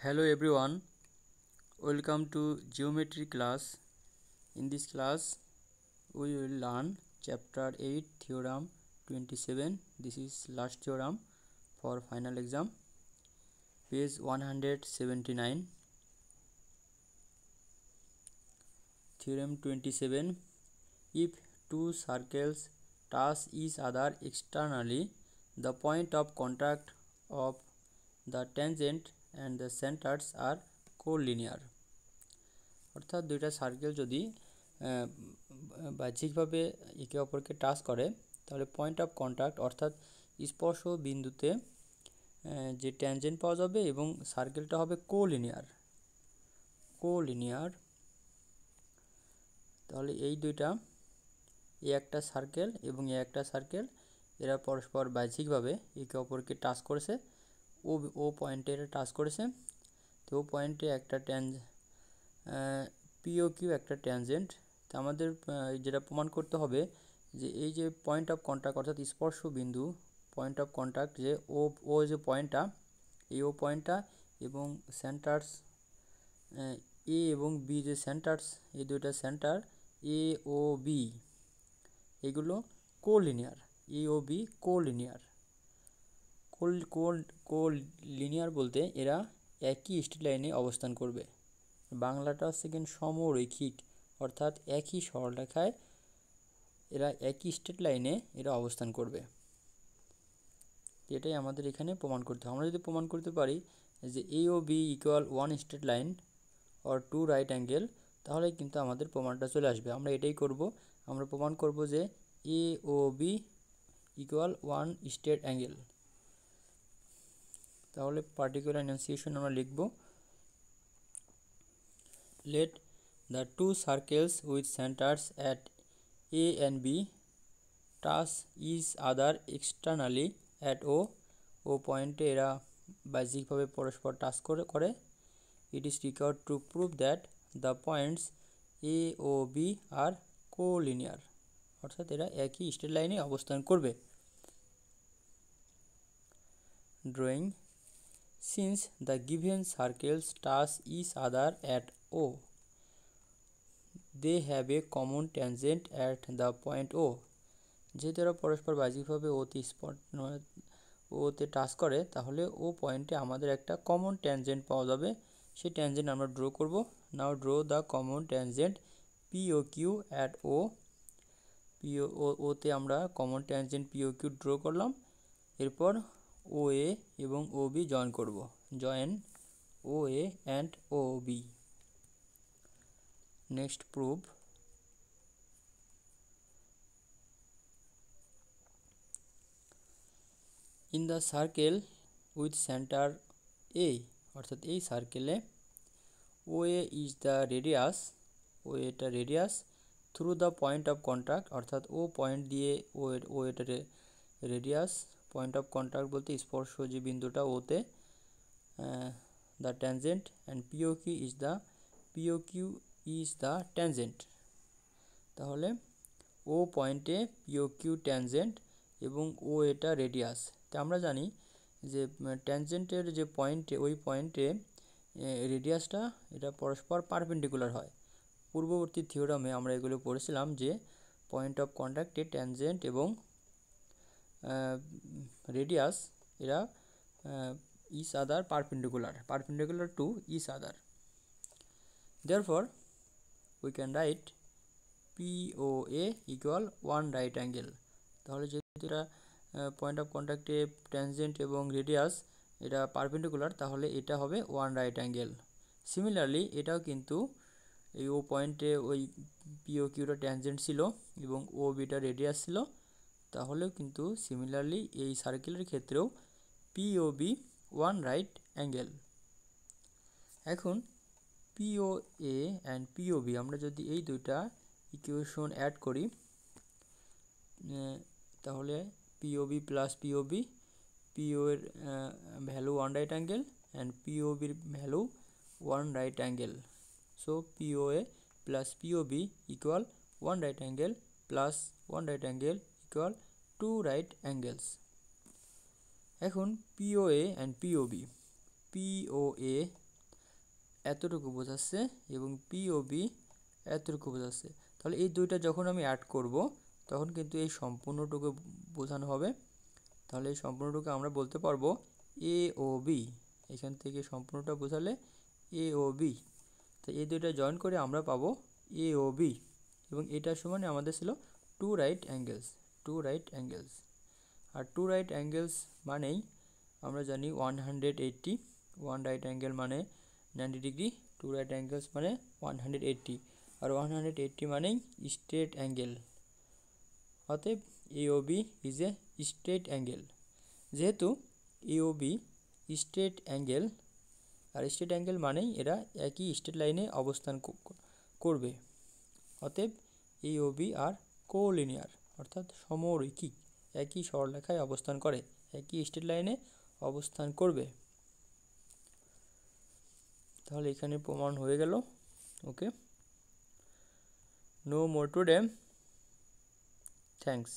Hello everyone, welcome to geometry class. In this class we will learn chapter 8 theorem 27. This is last theorem for final exam, page 179. Theorem 27. If two circles touch each other externally, the point of contact of the tangent and the centers are collinear. অর্থাৎ দুইটা circle যদি বাহ্যিকভাবে একে অপরকে touch করে তাহলে point of contact অর্থাৎ স্পর্শ বিন্দুতে যে ট্যানজেন্ট পাওয়া যাবে এবং সার্কেলটা হবে কোলিনিয়ার। তাহলে এই দুইটা একটা সার্কেল এবং একটা সার্কেল এরা পরস্পর বাহ্যিকভাবে একে অপরকে টাচ করেছে, ও পয়েন্টে এটা টাচ করেছে। তো ও পয়েন্টে একটা পিওকিউ একটা ট্যানজেন্ট। তো আমাদের যেটা প্রমাণ করতে হবে যে এই যে পয়েন্ট অফ কন্ট্যাক্ট অর্থাৎ স্পর্শ বিন্দু পয়েন্ট অফ কন্ট্যাক্ট যে ও যে পয়েন্টটা, এই ও পয়েন্টটা এবং সেন্টার্স এ এবং বি যে সেন্টার্স, এই দুইটা সেন্টার এ ও বি এগুলো কোলিনিয়ার। এ ও বি কোলিনিয়ার বলতে এরা একই স্ট্রেট লাইনে অবস্থান করবে। বাংলাটা হচ্ছে সমরৈখিক, অর্থাৎ একই সরলরেখায় এরা একই স্ট্রেট লাইনে এরা অবস্থান করবে। এটাই আমাদের এখানে প্রমাণ করতে হবে। আমরা যদি প্রমাণ করতে পারি যে A O B equal one straight line or two right angle, তাহলে কিন্তু আমাদের প্রমাণটা চলে আসবে। আমরা এটাই করব, আমরা প্রমাণ করব যে A O B equal one straight angle. তাহলে পার্টিকুলার এনান্সিয়েশন আমরা লিখব, let the two circles with centers at A and B touch each other externally at O পয়েন্টে এরা বাহ্যিকভাবে পরস্পর টাচ করে। It is required to prove that the points A O B are collinear, অর্থাৎ এরা একই স্ট্রেট লাইনে অবস্থান করবে। Drawing. Since the given circles touch each other at O, they have a common tangent at the point O. যেহেতু এরা পরস্পর বাহ্যিকভাবে ওতে টাচ করে, তাহলে ও পয়েন্টে আমাদের একটা কমন ট্যানজেন্ট পাওয়া যাবে। সেই ট্যানজেন্ট আমরা ড্র করব। Now draw the common tangent P O Q at O. ওতে আমরা common tangent P O Q draw করলাম। এরপর ও এ এবং ও বি জয়েন করব। Join O A and O B. Next prove. In the circle with centre A, অর্থাৎ এই সার্কেলে O A is the radius, ও এটা radius through the point of contact, অর্থাৎ ও পয়েন্ট দিয়ে ও এটা রেডিয়াস। পয়েন্ট অফ কন্ট্যাক্ট বলতে স্পর্শ যে বিন্দুটা ওতে, the tangent and PO Q is the tangent. তাহলে ও পয়েন্টে পিও কিউ ট্যানজেন্ট এবং ও এটা রেডিয়াস। তো আমরা জানি যে ট্যানজেন্টের যে পয়েন্টে, ওই পয়েন্টে রেডিয়াসটা এটা পরস্পর পারপেন্ডিকুলার হয়। পূর্ববর্তী থিওরামে আমরা এগুলো পড়েছিলাম যে পয়েন্ট অফ কন্ট্যাক্টে ট্যানজেন্ট এবং রেডিয়াস এরা each other perpendicular to each other. Therefore we can write POA equal one right angle. তাহলে যেহেতু এটা পয়েন্ট অফ কন্ট্যাক্টে ট্যানজেন্ট এবং রেডিয়াস এটা পারপেন্ডিকুলার, তাহলে এটা হবে ওয়ান রাইট অ্যাঙ্গেল। সিমিলারলি এটাও কিন্তু এই ও পয়েন্টে ওই পিও কিউটা ট্যানজেন্ট ছিল এবং ও বিটা রেডিয়াস ছিল, তাহলেও কিন্তু সিমিলারলি এই সার্কেলের ক্ষেত্রেও পিও বি ওয়ান রাইট অ্যাঙ্গেল। এখন P O A and PO B আমরা যদি এই দুইটা ইকুয়েশন অ্যাড করি, তাহলে P O B plus P O B, P O এর value one right angle and P O বির value one right angle. So P O A plus P O B equal one right angle plus one right angle equal two right angles. এখন P O A and PO B, পিও এ এতটুকু বোঝাচ্ছে এবং POB এতটুকু বোঝাচ্ছে। তাহলে এই দুইটা যখন আমি অ্যাড করব তখন কিন্তু এই সম্পূর্ণটুকু বোঝানো হবে। তাহলে এই সম্পূর্ণটুকু আমরা বলতে পারবো এ ও বি। এখান থেকে সম্পূর্ণটা বোঝালে এ ও বি। তো এই দুইটা জয়েন করে আমরা পাবো এ ও বি, এবং এটার সমানে আমাদের ছিল টু রাইট অ্যাঙ্গেলস। আর টু রাইট অ্যাঙ্গেলস মানেই আমরা জানি 180, ওয়ান রাইট অ্যাঙ্গেল মানে 90 ডিগ্রি, টু রাইট অ্যাঙ্গেলস মানে 180, আর 180 মানেই স্ট্রেট অ্যাঙ্গেল। অতএব AOB is a straight angle. যেহেতু এওবি স্ট্রেট অ্যাঙ্গেল, আর স্ট্রেট অ্যাঙ্গেল মানেই এরা একই স্ট্রেট লাইনে অবস্থান করবে। অতএব এওবি আর কোলিনিয়ার, অর্থাৎ সমরৈখিক, একই সরলরেখায় অবস্থান করে, একই স্ট্রেট লাইনে অবস্থান করবে। তাহলে এখানে প্রমাণ হয়ে গেল। ওকে, নো মোর টুডে, থ্যাঙ্কস।